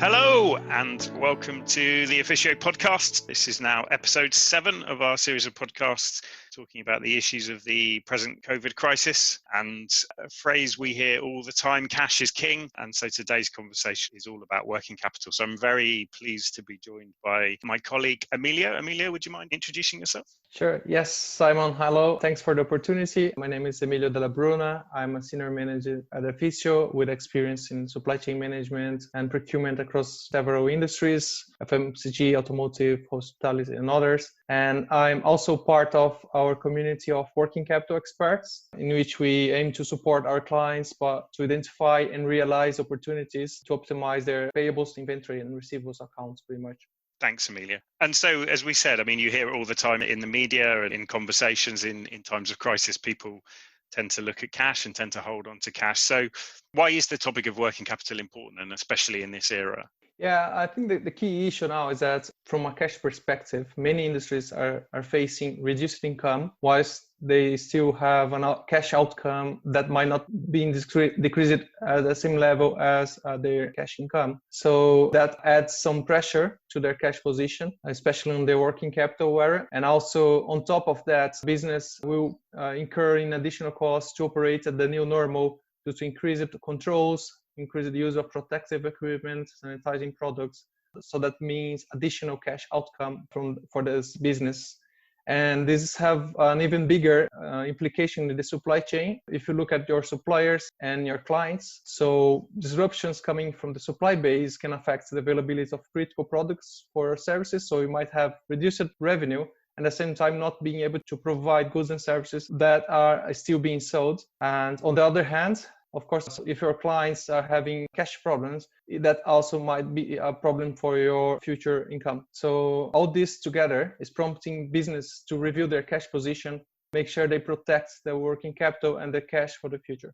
Hello and welcome to the Efficio podcast. This is now episode 7 of our series of podcasts talking about the issues of the present COVID crisis, and a phrase we hear all the time, cash is king. And so today's conversation is all about working capital. So I'm very pleased to be joined by my colleague Emilio. Emilio, would you mind introducing yourself? Sure. Yes, Simon. Hello. Thanks for the opportunity. My name is Emilio Della Bruna. I'm a senior manager at Efficio with experience in supply chain management and procurement across several industries, FMCG, automotive, hospitality, and others. And I'm also part of our community of working capital experts, in which we aim to support our clients but to identify and realize opportunities to optimize their payables, inventory, and receivables accounts pretty much. Thanks, Amelia. And so, as we said, I mean, you hear it all the time in the media and in conversations in times of crisis, people tend to look at cash and tend to hold on to cash. So why is the topic of working capital important, and especially in this era? Yeah, I think the key issue now is that from a cash perspective, many industries are facing reduced income, whilst they still have a cash outcome that might not be decreased at the same level as their cash income. So that adds some pressure to their cash position, especially on their working capital area. And also on top of that, business will incur in additional costs to operate at the new normal due to increased controls, increased use of protective equipment, sanitizing products. So that means additional cash outcome for this business. And this have an even bigger implication in the supply chain if you look at your suppliers and your clients. So disruptions coming from the supply base can affect the availability of critical products for services. So you might have reduced revenue and at the same time not being able to provide goods and services that are still being sold. And on the other hand, of course, if your clients are having cash problems, that also might be a problem for your future income. So all this together is prompting business to review their cash position, make sure they protect their working capital and their cash for the future.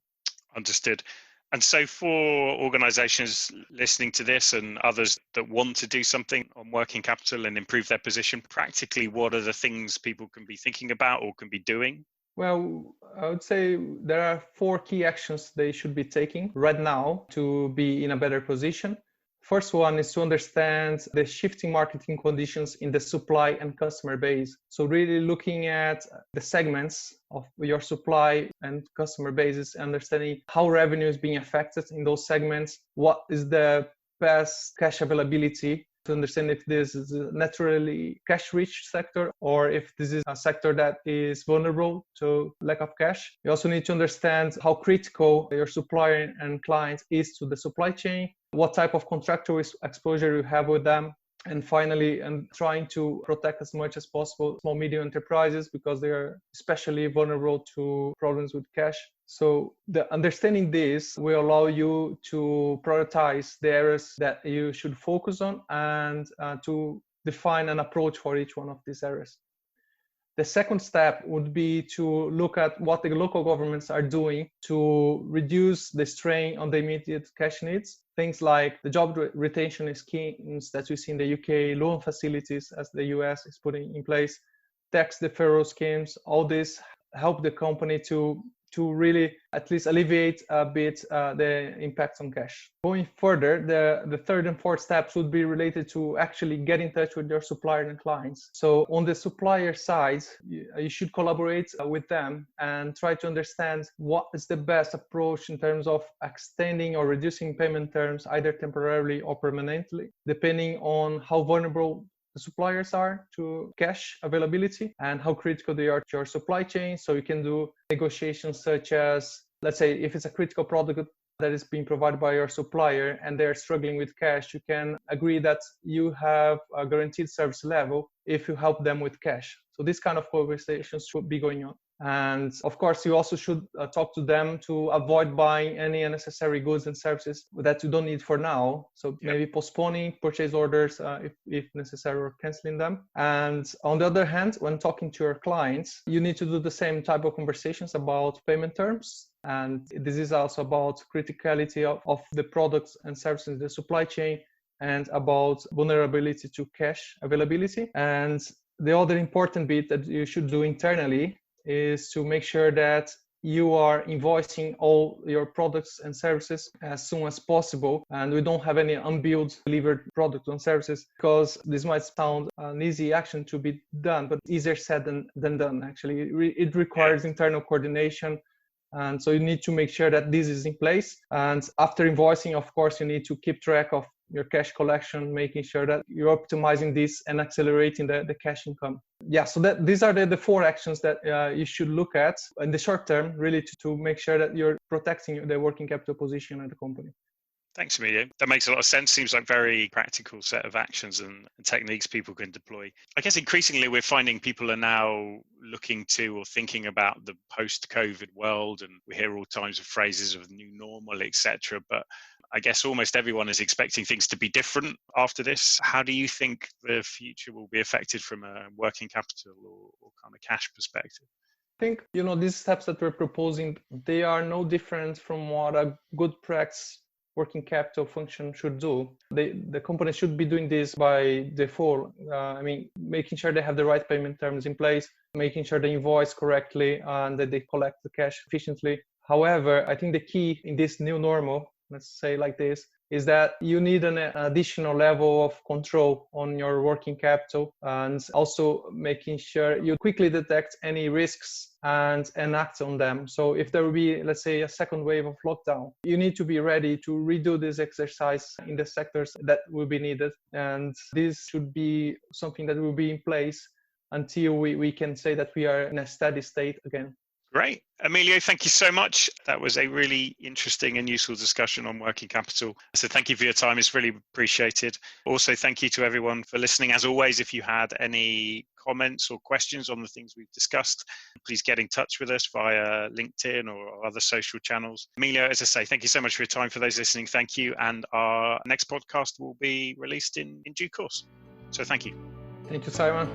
Understood. And so for organizations listening to this and others that want to do something on working capital and improve their position, practically what are the things people can be thinking about or can be doing? Well, I would say there are 4 key actions they should be taking right now to be in a better position. First one is to understand the shifting marketing conditions in the supply and customer base. So really looking at the segments of your supply and customer bases, understanding how revenue is being affected in those segments, what is the best cash availability, to understand if this is a naturally cash-rich sector or if this is a sector that is vulnerable to lack of cash. You also need to understand how critical your supplier and client is to the supply chain, what type of contractual exposure you have with them, and finally, trying to protect as much as possible small medium enterprises because they are especially vulnerable to problems with cash. So understanding this will allow you to prioritize the areas that you should focus on and to define an approach for each one of these areas. The second step would be to look at what the local governments are doing to reduce the strain on the immediate cash needs. Things like the job retention schemes that we see in the UK, loan facilities as the US is putting in place, tax deferral schemes, all this help the company to really at least alleviate a bit the impact on cash. Going further, the third and fourth steps would be related to actually get in touch with your supplier and clients. So on the supplier side, you should collaborate with them and try to understand what is the best approach in terms of extending or reducing payment terms, either temporarily or permanently, depending on how vulnerable the suppliers are to cash availability and how critical they are to your supply chain. So you can do negotiations such as, let's say, if it's a critical product that is being provided by your supplier and they're struggling with cash, you can agree that you have a guaranteed service level if you help them with cash. So this kind of conversations should be going on. And of course, you also should talk to them to avoid buying any unnecessary goods and services that you don't need for now. So maybe postponing purchase orders if necessary, or canceling them. And on the other hand, when talking to your clients, you need to do the same type of conversations about payment terms. And this is also about criticality of the products and services in the supply chain and about vulnerability to cash availability. And the other important bit that you should do internally is to make sure that you are invoicing all your products and services as soon as possible, and we don't have any unbilled delivered products and services, because this might sound an easy action to be done, but easier said than done. Actually, it requires internal coordination. And so you need to make sure that this is in place. And after invoicing, of course, you need to keep track of your cash collection, making sure that you're optimizing this and accelerating the cash income. Yeah, so these are the 4 actions that you should look at in the short term, really to make sure that you're protecting the working capital position at the company. Thanks, Emilio. That makes a lot of sense. Seems like very practical set of actions and techniques people can deploy. I guess increasingly we're finding people are now looking to or thinking about the post-COVID world, and we hear all kinds of phrases of new normal, etc. But I guess almost everyone is expecting things to be different after this. How do you think the future will be affected from a working capital or kind of cash perspective? I think, these steps that we're proposing, they are no different from what a good practice working capital function should do. The company should be doing this by default. Making sure they have the right payment terms in place, making sure they invoice correctly, and that they collect the cash efficiently. However, I think the key in this new normal, let's say like this, is that you need an additional level of control on your working capital, and also making sure you quickly detect any risks and act on them. So if there will be, let's say, a second wave of lockdown, you need to be ready to redo this exercise in the sectors that will be needed. And this should be something that will be in place until we can say that we are in a steady state again. Great. Emilio, thank you so much. That was a really interesting and useful discussion on working capital. So thank you for your time. It's really appreciated. Also, thank you to everyone for listening. As always, if you had any comments or questions on the things we've discussed, please get in touch with us via LinkedIn or other social channels. Emilio, as I say, thank you so much for your time. For those listening, thank you. And our next podcast will be released in due course. So thank you. Thank you, Simon.